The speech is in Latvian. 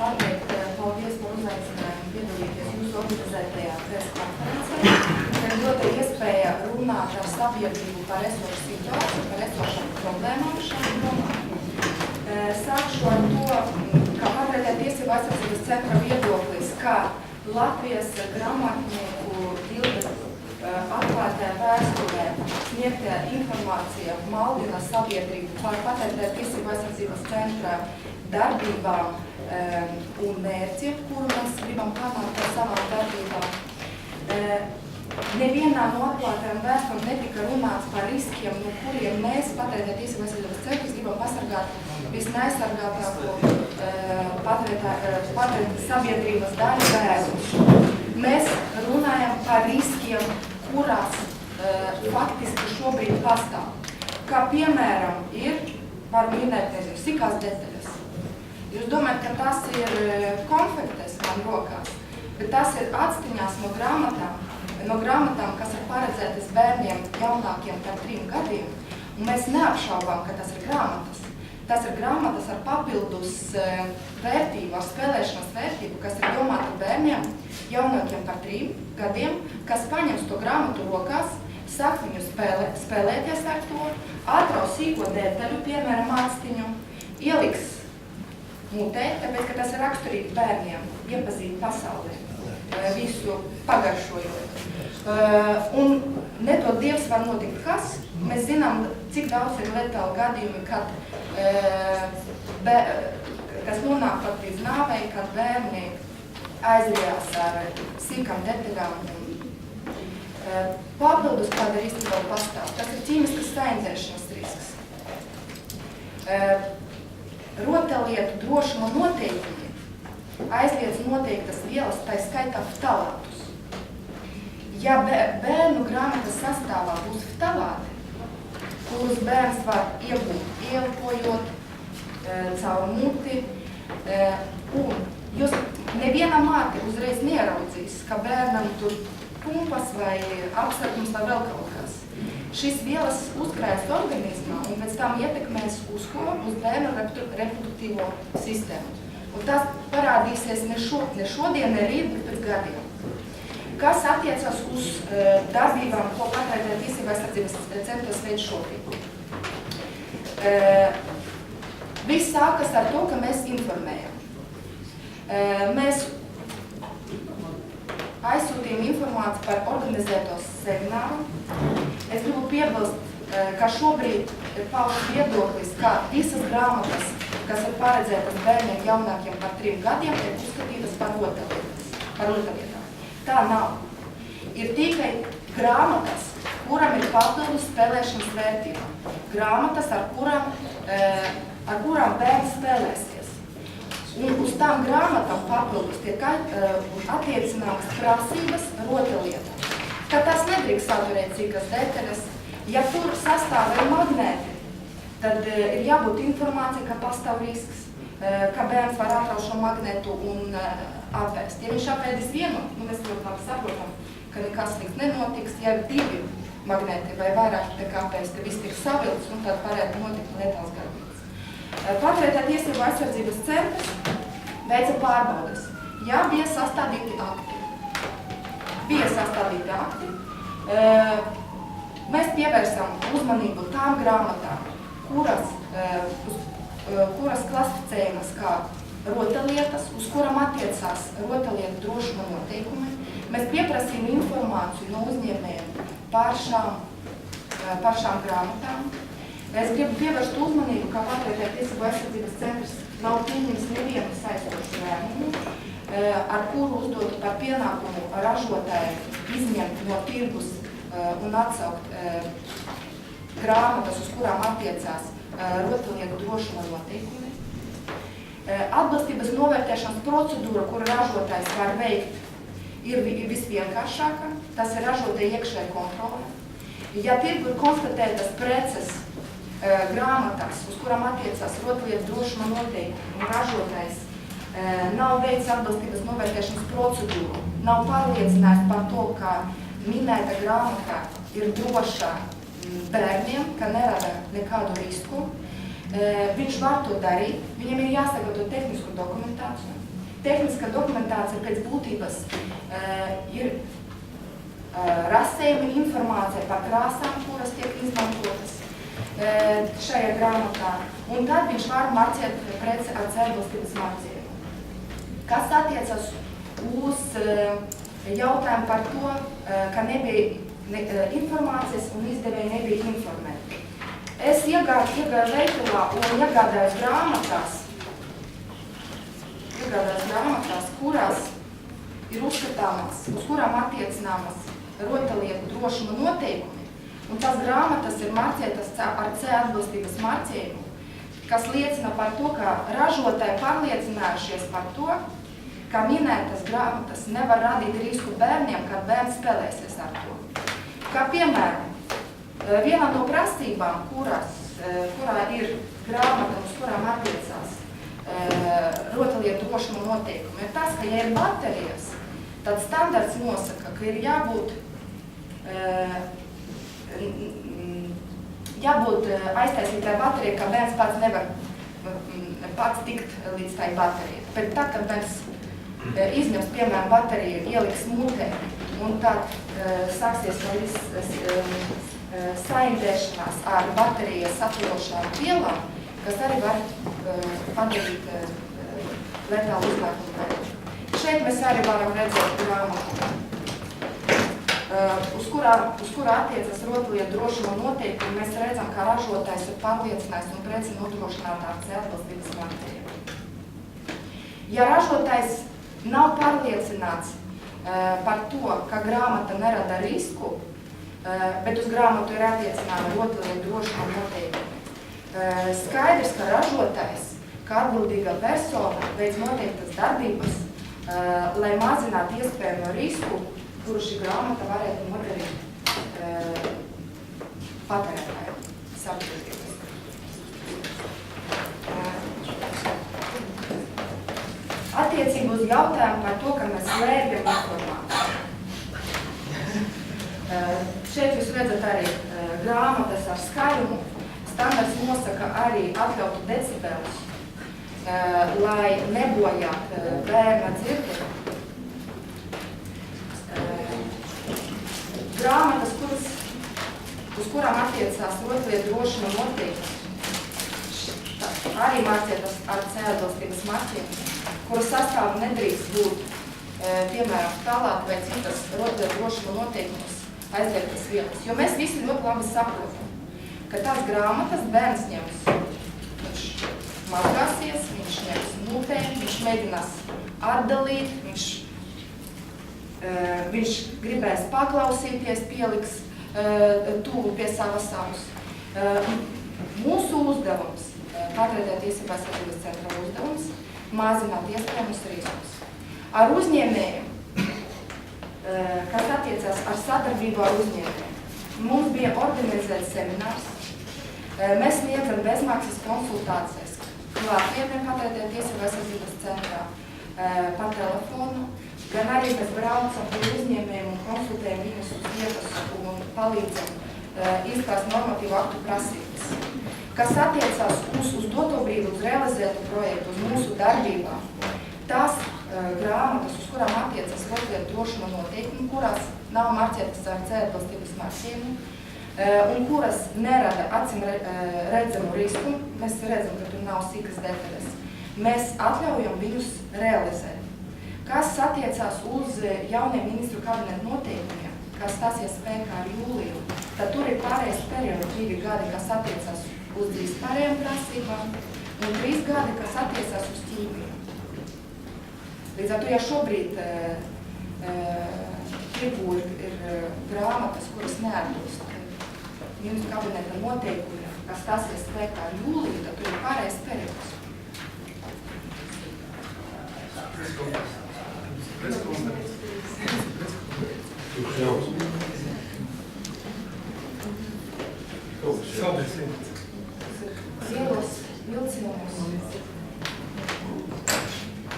pateikt paldies par uzaicinājumu piedalīties jūsu organizētajā preses konferencē. Ir dota iespēja runāt ar sabiedrību par esošu situāciju, par esošām problēmām šajā jomā. Sākšu ar to, ka Patērētāju tiesību aizsardzības centra viedoklis, ka Latvijas grāmatnieku atklātajā vēsturē sniegtajā informācija maldina sabiedrību par Patērētāju tiesību aizsardzības centra darbībām un mērķiem, kuru mēs gribam panākt ar savām darbībām. Nevienā no atklātajām vēsturēm netika runāts par riskiem, no kuriem mēs Patērētāju tiesību aizsardzības centrs gribam pasargāt visneaizsargātāko patērētāju sabiedrības daļu bērnus. Mēs runājam par riskiem, kurās faktiski šobrīd pastāv. Kā piemēram var minēt, sīkās detaļas. Jūs domājat, ka tas ir konfektes man rokās, bet tas ir atstiņās no grāmatām, kas ir paredzētas bērniem jaunākiem par 3 gadiem. Un mēs neapšaubām, ka tas ir grāmatas. Tas ir grāmatas ar papildus vērtību, ar spēlēšanas vērtību, kas ir domāta bērniem jaunākiem par 3 gadiem, kas paņems to grāmatu rokās, sāk viņu spēlēties ar to, atraus sīko detaļu, piemēram, atstiņu, ieliks mutē, tāpēc, ka tas ir raksturīgi bērniem, iepazīt pasaulē, visu pagaršojot. Un nedod Dievs var notikt kas. Mēs zinām, cik daudz ir letāli gadījumi, kas nonāk pat līdz nāvei, kad bērni aizrijās ar sīkām detaļām. Papildus kāda riska vēl pastāv. Tas ir ķīmiskas saindēšanas risks. Rotaļlietu drošuma noteikumi aizliedz noteiktas vielas, tā skaitā ftalātus. Ja bērnu grāmatas sastāvā būs ftalāti, kurus bērns var iegūt ieelpojot caur muti, un jūs neviena māte uzreiz nieraudzīs, ka bērnam tur pumpas vai apsargums vai vēl kaut kas. Šīs vielas uzkrājas organismā un pēc tam ietekmēs uz bērnu reproduktīvo sistēmu. Un tas parādīsies ne šodien, ne rīt, bet pēc gadiem. Kas attiecas uz darbībām, ko Patērētāju tiesību aizsardzības centrs veids šobrīd. Viss sākas ar to, ka mēs informējam. Mēs aizsūtījām informāciju par organizētos semināru. Es gribu piebilst, ka šobrīd ir pausts viedoklis, ka visas grāmatas, kas ir paredzētas bērniem jaunākiem par 3 gadiem, ir uzskatītas par rotaļlietām. Tā nav. Ir tikai grāmatas, kuram ir papildus spēlēšanas vērtība. Grāmatas, ar kurām bērns spēlēsies. Un uz tām grāmatām papildus tiek attiecināmas prasības rotaļlietām. Ka tas nedrīkst saturēt cīkas detaļas. Ja tur sastāv ir magnēti, tad ir jābūt informācija, ka pastāv risks, ka bērns var atraut šo magnētu un apēst. Ja viņš apēdis vienu, mēs ļoti labi saprotam, ka nekas slikts nenotiks. Ja ir 2 magnēti vai vairāk tiek apēsti, viss tiek savilts, un tad varētu notikt letāls gadījums. Patērētāju tiesību aizsardzības centrs veica pārbaudes. Ja bija sastādīti akti. Mēs pievērsām uzmanību tām grāmatām, kuras klasificējamas kā rotaļlietas, uz kuram attiecās rotaļlietu drošuma noteikumi. Mēs pieprasījām informāciju no uzņēmējiem par šām grāmatām. Es gribu pievērst uzmanību, ka Patērētāju tiesību aizsardzības centrs nav pieņems nevienu saistošu lēmumu, ar kuru uzdotu par pienākumu ražotāju izņemt no tirgus un atsaukt grāmatas, uz kurām attiecās rotaļlietu drošuma noteikumi. Atbilstības novērtēšanas procedūra, kuru ražotājs var veikt, ir visvienkāršākā. Tas ir ražotāja iekšējā kontrole. Ja tirgu ir konstatētas preces grāmatās, uz kurām attiecās rotaļlietu drošuma noteikumi, un ražotājs nav veicis atbilstības novērtēšanas procedūru, nav pārliecināts par to, ka minēta grāmata ir droša bērniem, ka nerada nekādu risku, viņš var to darīt, viņam ir jāsagatavo tehnisku dokumentāciju, tehniskā dokumentācija pēc būtības ir rasējuma informācija par krāsām, kuras tiek izmantotas šajā grāmatā, un tad viņš var marķēt preci ar atbilstības marķējumu. Kas attiecas uz jautājumu par to, ka nebija informācijas un izdevēji nebija informēti. Es iegāju veikalā un iegādājos grāmatās, kurās ir uzskatāmas, uz kurām attiecināmas rotaļlietu drošuma noteikumi, un tās grāmatas ir marķētas ar C atbilstības marķējumu, kas liecina par to, ka ražotāji pārliecinājušies par to, ka minētas grāmatas nevar radīt risku bērniem, kad bērns spēlēsies ar to. Kā piemēram, viena no prasībām, kurā ir grāmata, uz kurām attiecās rotaļlietu drošuma noteikumi, ir tas, ka, ja ir baterijas, tad standarts nosaka, ka ir jābūt aiztaisītai baterijai, ka bērns pats nevar pats tikt līdz tai baterijai. Bet tad, kad bērns izņems, piemēram, bateriju, ieliks mutē, un tad sāksies saindēšanās ar baterijas saturošām vielām, kas arī var padarīt letālu uzlēkumu veidu. Šeit mēs arī varam redzēt grāmatu, uz kurā attiecas rotaļlietu drošuma noteikumi. Mēs redzam, ka ražotājs ir pārliecinājis un preci nodrošināt ar C atbilstības marķējumu. Ja ražotājs nav pārliecināts par to, ka grāmata nerada risku, bet uz grāmatu ir attiecināma rotaļlietu drošuma noteikumi, skaidrs, ka ražotājs, kā atbildīga persona, veic noteiktas darbības, lai mazinātu iespējamo risku, kuru šī grāmata varētu nodarīt patērētājiem sabiedrības. Attiecībā uz jautājumu par to, ka mēs slēpjam informāciju. Šeit jūs redzat arī grāmatas ar skaļumu. Standarts nosaka arī atļautu decibelus, lai nebojātu bērna dzirdi. Grāmatas, uz kurām attiecās rotaļlietu drošuma noteikumi, arī marķētas ar C atbilstības marķējumu, kuru sastāvu nedrīkst būt, piemēram, talāti vai citas rotaļlietu drošuma noteikumus aizliegtas vietas. Jo mēs visi ļoti labi saprotam, ka tās grāmatas bērns ņems, viņš mazgāsies, viņš ņems mutē, viņš mēģinās atdalīt, viņš gribēs paklausīties, pieliks tuvu pie savas savas. Mūsu uzdevums, Patērētāju tiesību aizsardzības centra uzdevums, mazināt iespējamus riskus. Ar uzņēmējiem, kas attiecās ar sadarbību ar uzņēmējiem, mums bija organizēts seminārs. Mēs sniedzam bezmaksas konsultācijas klātvietnē Patērētāju tiesību aizsardzības centrā pa telefonu, gan arī mēs braucam pie uzņēmējiem un konsultējam viņus uz vietas un palīdzam izprast normatīvu aktu prasības. Kas attiecās uz doto brīdi, uz realizētu projektu, uz mūsu darbībām, tās grāmatas, uz kurām attiecas rotaļlietu drošuma noteikumi, kurās nav marķētas ar C atbilstības marķējumu, un kuras nerada acīm redzamu risku, mēs redzam, ka tur nav sīkas detaļas, mēs atļaujam viņus realizēt. Kas attiecās uz jauniem ministru kabinetu noteikumiem, kas stāsies spēkā ar jūliju, tad tur ir pārējais periods 2 gadi, kas attiecās uz vispārējām prasībām, un 3 gadi, kas attiecās uz ķīmiju. Līdz ar to, ja šobrīd tirgū ir grāmatas, kuras neatbilst ministru kabineta noteikumiem, kas stāsies spēkā ar jūliju, tad tur ir pārējais periods. Saudades.